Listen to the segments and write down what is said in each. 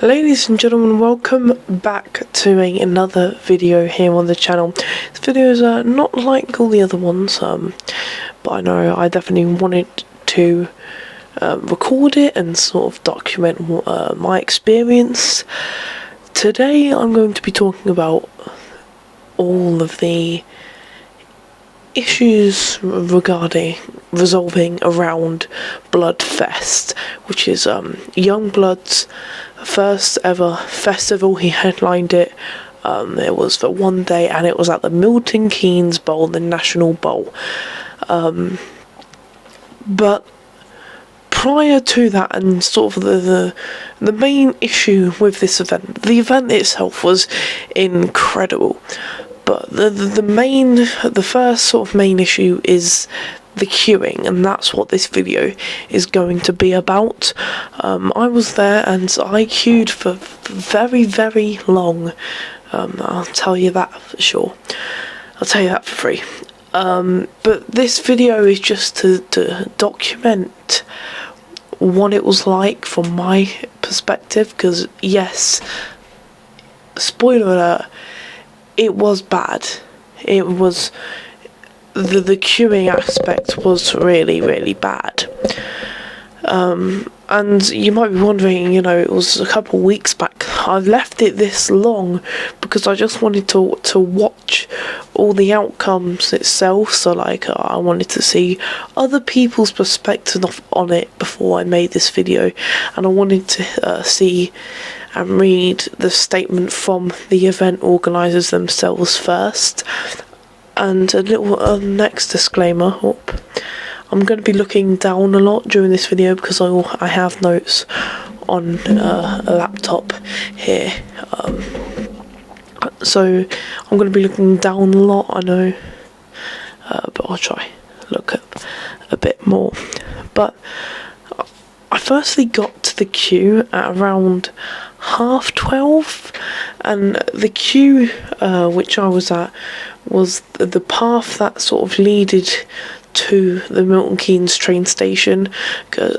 Ladies and gentlemen, welcome back to another video here on the channel. This video is not like all the other ones, but I know I definitely wanted to record it and sort of document my experience. Today I'm going to be talking about all of the issues resolving around Bludfest, which is Youngblood's first ever festival. He headlined it. It was for one day, and it was at the Milton Keynes Bowl, the National Bowl. But prior to that, and sort of the main issue with this event, the event itself was incredible. But the first sort of main issue is the queuing, and that's what this video is going to be about. I was there and I queued for very, very long. I'll tell you that for sure. I'll tell you that for free. But this video is just to document what it was like from my perspective, because yes, spoiler alert, it was bad. It was the queuing aspect was really, really bad. And you might be wondering, you know, it was a couple of weeks back. I've left it this long because I just wanted to watch all the outcomes itself. So like I wanted to see other people's perspective on it before I made this video, and I wanted to see and read the statement from the event organisers themselves first. And a little next disclaimer, I'm going to be looking down a lot during this video because I have notes on a laptop here. So I'm going to be looking down a lot, I know, but I'll try look up a bit more. But I firstly got to the queue at around 12:30, and the queue which I was at was the path that sort of leaded to the Milton Keynes train station.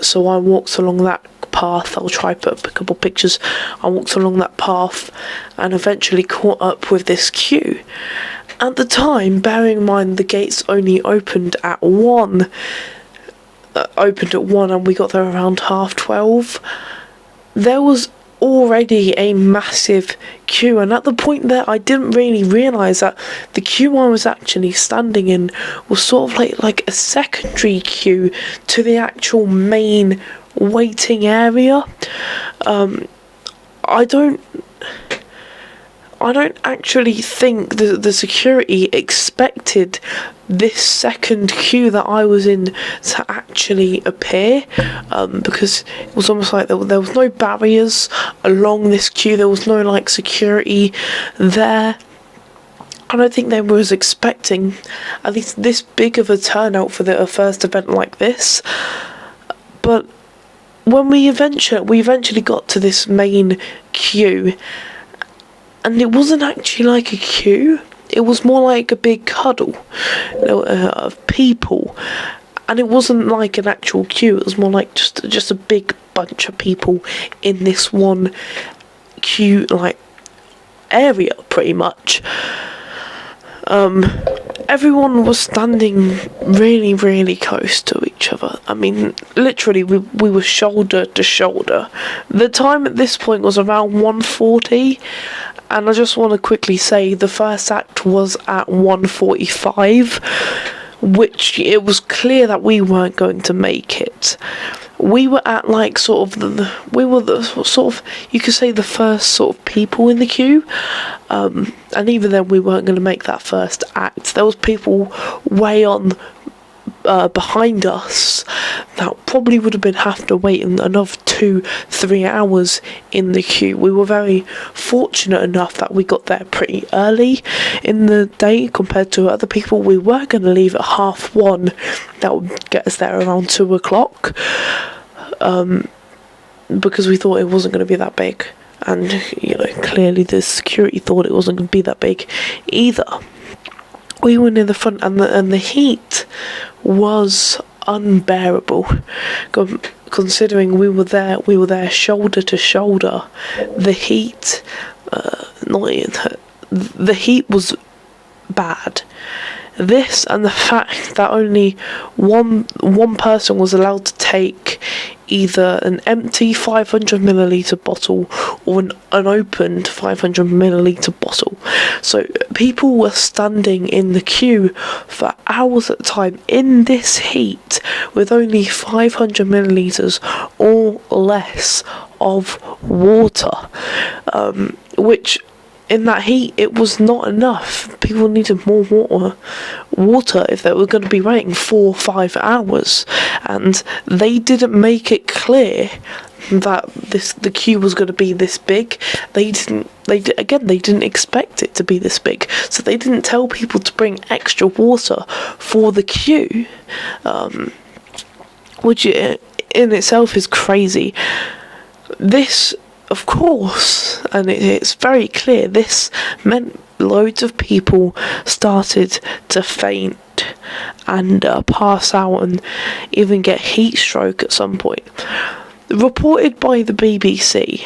So I walked along that path. I'll try put up a couple pictures. I walked along that path and eventually caught up with this queue. At the time, bearing in mind the gates only opened at 1, and we got there around 12:30. There was already a massive queue, and at the point there I didn't really realise that the queue I was actually standing in was sort of like a secondary queue to the actual main waiting area. I don't actually think the security expected this second queue that I was in to actually appear, because it was almost like there was no barriers along this queue. There was no like security there. I don't think they was expecting at least this big of a turnout for a first event like this. But when we eventually got to this main queue, and it wasn't actually like a queue, it was more like a big huddle of people. And it wasn't like an actual queue, it was more like just a big bunch of people in this one queue like area pretty much. Everyone was standing really, really close to each other. I mean, literally, we were shoulder to shoulder. The time at this point was around 1:40, and I just want to quickly say the first act was at 1:45, which it was clear that we weren't going to make it. We were at like sort of you could say the first sort of people in the queue, and even then we weren't going to make that first act. There was people way on behind us that probably would have have to wait another 2-3 hours in the queue. We were very fortunate enough that we got there pretty early in the day compared to other people. We were going to leave at 1:30. That would get us there around 2 o'clock, because we thought it wasn't going to be that big, and you know, clearly the security thought it wasn't going to be that big either. We were near the front, and the heat was unbearable. Considering we were there shoulder to shoulder. The heat, the heat was bad. This and the fact that only one person was allowed to take either an empty 500ml bottle or an unopened 500ml bottle. So people were standing in the queue for hours at a time in this heat with only 500ml or less of water, which in that heat, it was not enough. People needed more water if they were going to be waiting 4 or 5 hours, and they didn't make it clear that the queue was going to be this big. They didn't expect it to be this big, so they didn't tell people to bring extra water for the queue, which in itself is crazy. This, of course, and it's very clear, this meant loads of people started to faint and pass out and even get heat stroke at some point. Reported by the BBC,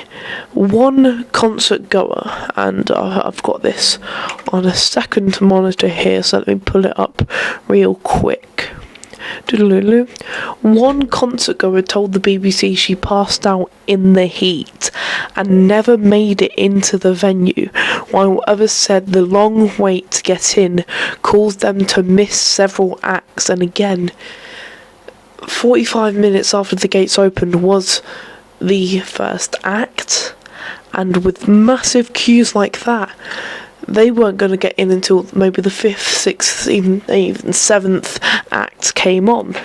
one concert goer, and I've got this on a second monitor here, so let me pull it up real quick. One concert goer told the BBC she passed out in the heat and never made it into the venue, while others said the long wait to get in caused them to miss several acts. And again, 45 minutes after the gates opened was the first act, and with massive queues like that, they weren't going to get in until maybe the 5th, 6th, even 7th act came on.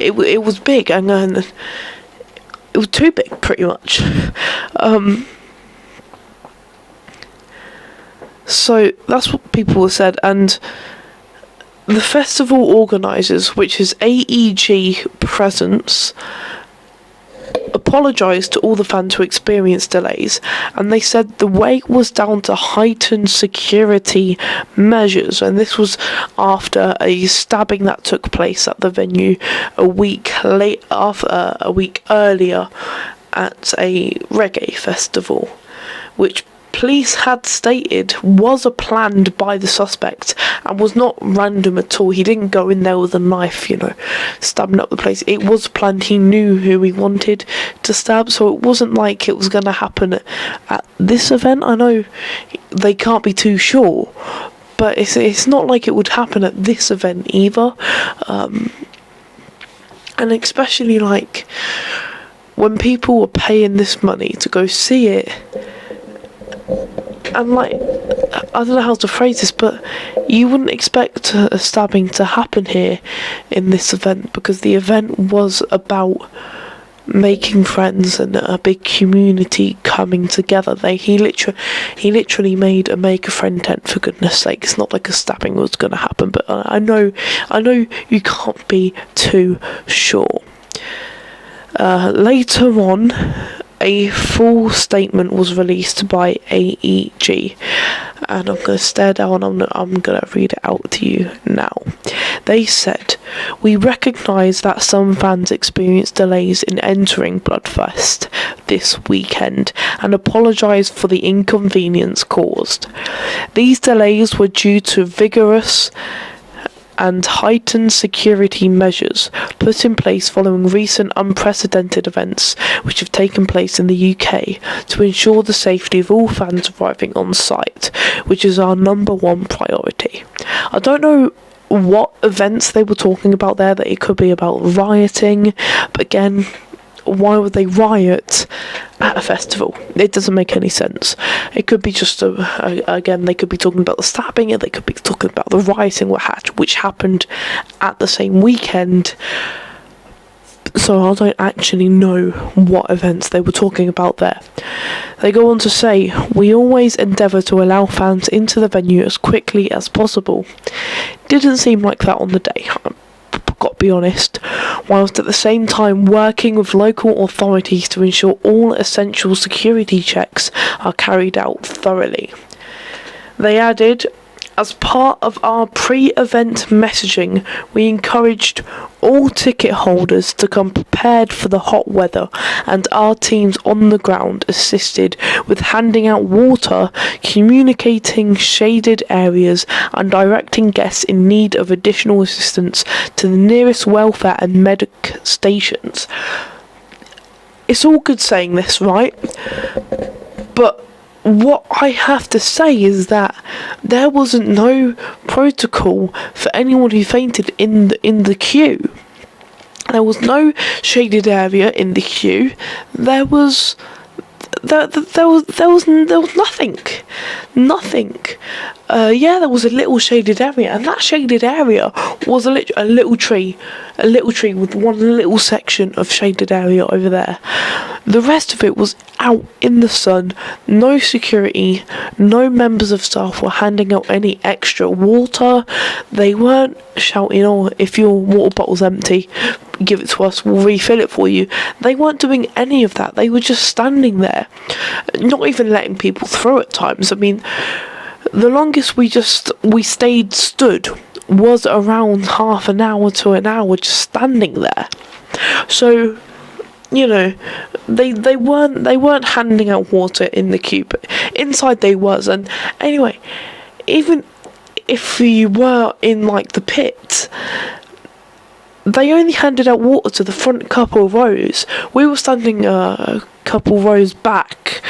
It was big, and it was too big, pretty much. So that's what people said, and the festival organisers, which is AEG Presence, apologised to all the fans who experienced delays, and they said the wait was down to heightened security measures, and this was after a stabbing that took place at the venue a week earlier at a reggae festival, which police had stated was planned by the suspect and was not random at all. He didn't go in there with a knife, stabbing up the place. It was planned. He knew who he wanted to stab, so it wasn't like it was going to happen at this event. I know they can't be too sure, but it's not like it would happen at this event either. And especially like when people were paying this money to go see it, and like, I don't know how to phrase this, but you wouldn't expect a stabbing to happen here in this event, because the event was about making friends and a big community coming together. He literally made a make a friend tent, for goodness sake. It's not like a stabbing was going to happen, but I know you can't be too sure. Later on, a full statement was released by AEG, and I'm going to stare down, I'm going to read it out to you now. They said, "We recognise that some fans experienced delays in entering Bludfest this weekend and apologise for the inconvenience caused. These delays were due to vigorous and heightened security measures put in place following recent unprecedented events which have taken place in the UK to ensure the safety of all fans arriving on site, which is our number one priority." I don't know what events they were talking about there, that it could be about rioting, but again, why would they riot at a festival? It doesn't make any sense. It could be just again, they could be talking about the stabbing, and they could be talking about the rioting which happened at the same weekend. So I don't actually know what events they were talking about there. They go on to say, "We always endeavour to allow fans into the venue as quickly as possible." Didn't seem like that on the day, got to be honest, whilst at the same time working with local authorities to ensure all essential security checks are carried out thoroughly. They added, As part of our pre-event messaging, we encouraged all ticket holders to come prepared for the hot weather, and our teams on the ground assisted with handing out water, communicating shaded areas, and directing guests in need of additional assistance to the nearest welfare and medic stations. It's all good saying this, right? But what I have to say is that there wasn't no protocol for anyone who fainted in the queue. There was no shaded area in the queue. There was nothing. There was a little shaded area, and that shaded area was a little tree with one little section of shaded area over there. The rest of it was out in the sun. No security, no members of staff were handing out any extra water. They weren't shouting, "Oh, if your water bottle's empty, give it to us, we'll refill it for you." They weren't doing any of that. They were just standing there, not even letting people through at times. I mean, the longest we stayed stood was around half an hour to an hour, just standing there. So, you know, they weren't handing out water in the queue, but inside they was. And anyway, even if you were in like the pit, they only handed out water to the front couple of rows. We were standing a couple rows back.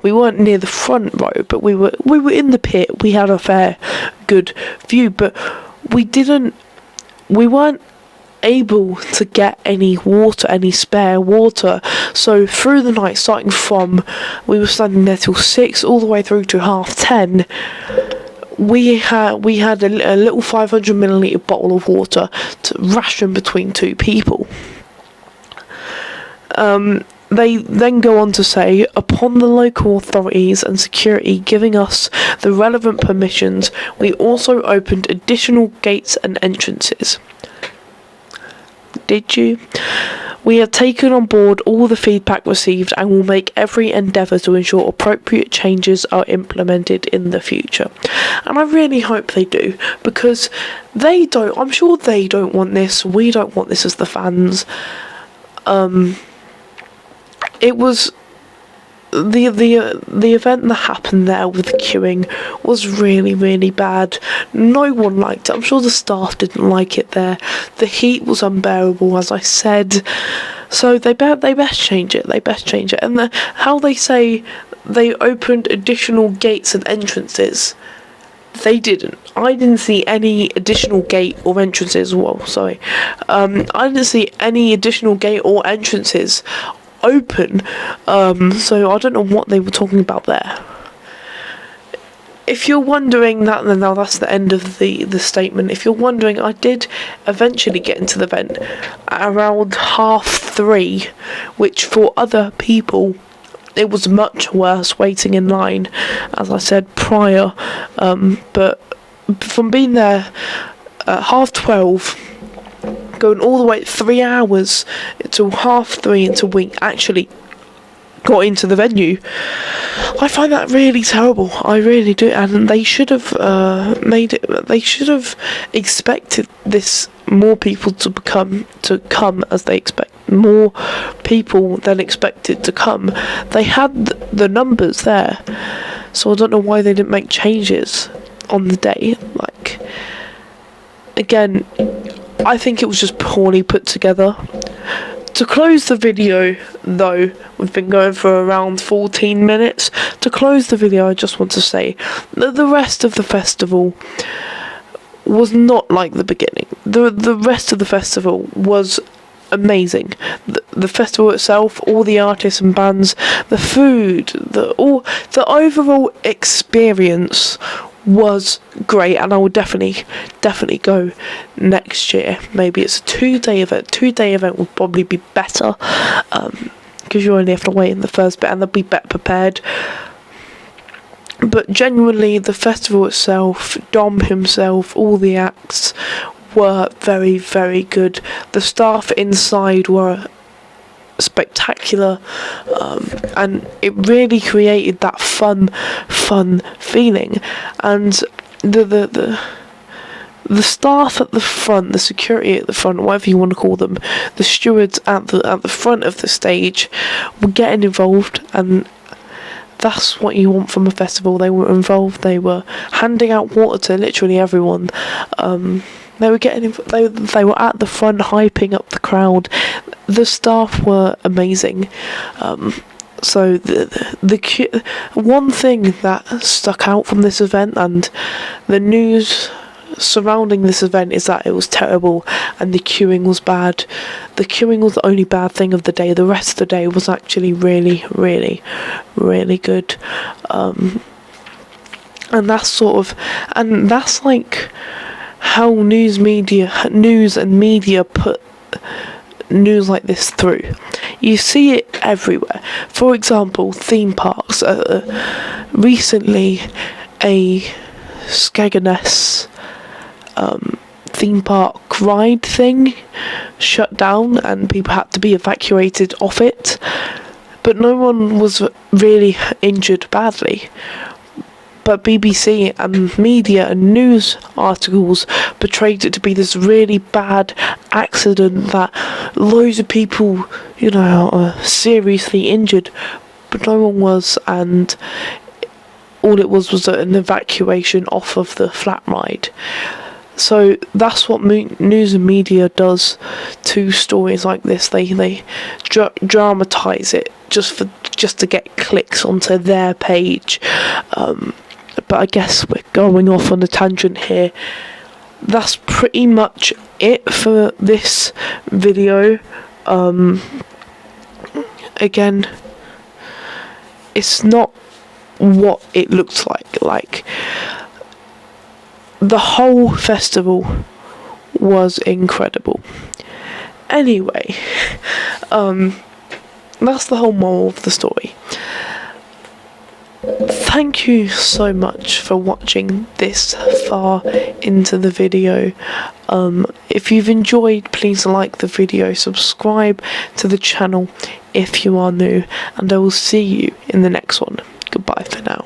We weren't near the front row, but we were in the pit. We had a fair good view, but we weren't able to get any water, any spare water. So through the night, starting from, we were standing there till 6 all the way through to 10:30, we had a little 500ml bottle of water to ration between two people. They then go on to say, upon the local authorities and security giving us the relevant permissions, we also opened additional gates and entrances. Did you? We have taken on board all the feedback received and will make every endeavour to ensure appropriate changes are implemented in the future. And I really hope they do, because I'm sure they don't want this, we don't want this as the fans. It was the event that happened there with the queuing was really, really bad. No one liked it. I'm sure the staff didn't like it there. The heat was unbearable, as I said. So they best change it. And how they say they opened additional gates and entrances, they didn't. I didn't see any additional gate or entrances. I didn't see any additional gate or entrances open, so I don't know what they were talking about there. If you're wondering that, then now that's the end of the statement. If you're wondering, I did eventually get into the event at around 3:30, which for other people it was much worse waiting in line, as I said prior, but from being there at 12:30, going all the way 3 hours until 3:30 until we actually got into the venue, I find that really terrible. I really do. And they should have they should have expected this, more people to come as they expect, more people than expected to come. They had the numbers there, so I don't know why they didn't make changes on the day. Like, again, I think it was just poorly put together. To close the video, though, we've been going for around 14 minutes. To close the video, I just want to say that the rest of the festival was not like the beginning. The rest of the festival was amazing. The festival itself, all the artists and bands, the food, the overall experience was great, and I will definitely go next year. Maybe it's a 2-day event. 2-day event would probably be better, because you only have to wait in the first bit and they'll be better prepared. But genuinely, the festival itself, Dom himself, all the acts were very, very good. The staff inside were spectacular, and it really created that fun feeling. And the staff at the front, the security at the front, whatever you want to call them, the stewards at the front of the stage were getting involved, and that's what you want from a festival. They were involved. They were handing out water to literally everyone. They were they were at the front, hyping up the crowd. The staff were amazing. So the one thing that stuck out from this event and the news surrounding this event is that it was terrible and the queuing was bad. The queuing was the only bad thing of the day. The rest of the day was actually really, really, really good. And that's like how news and media put news like this through. You see it everywhere. For example, theme parks. Recently, a Skegness theme park ride thing shut down and people had to be evacuated off it, but no one was really injured badly. But BBC and media and news articles portrayed it to be this really bad accident that loads of people, are seriously injured, but no one was, and all it was an evacuation off of the flat ride. So that's what news and media does to stories like this. They dramatise it just to get clicks onto their page. But I guess we're going off on a tangent here. That's pretty much it for this video. Again, it's not what it looks like. Like, the whole festival was incredible. Anyway, that's the whole moral of the story. Thank you so much for watching this far into the video. If you've enjoyed, please like the video, subscribe to the channel if you are new, and I will see you in the next one. Goodbye for now.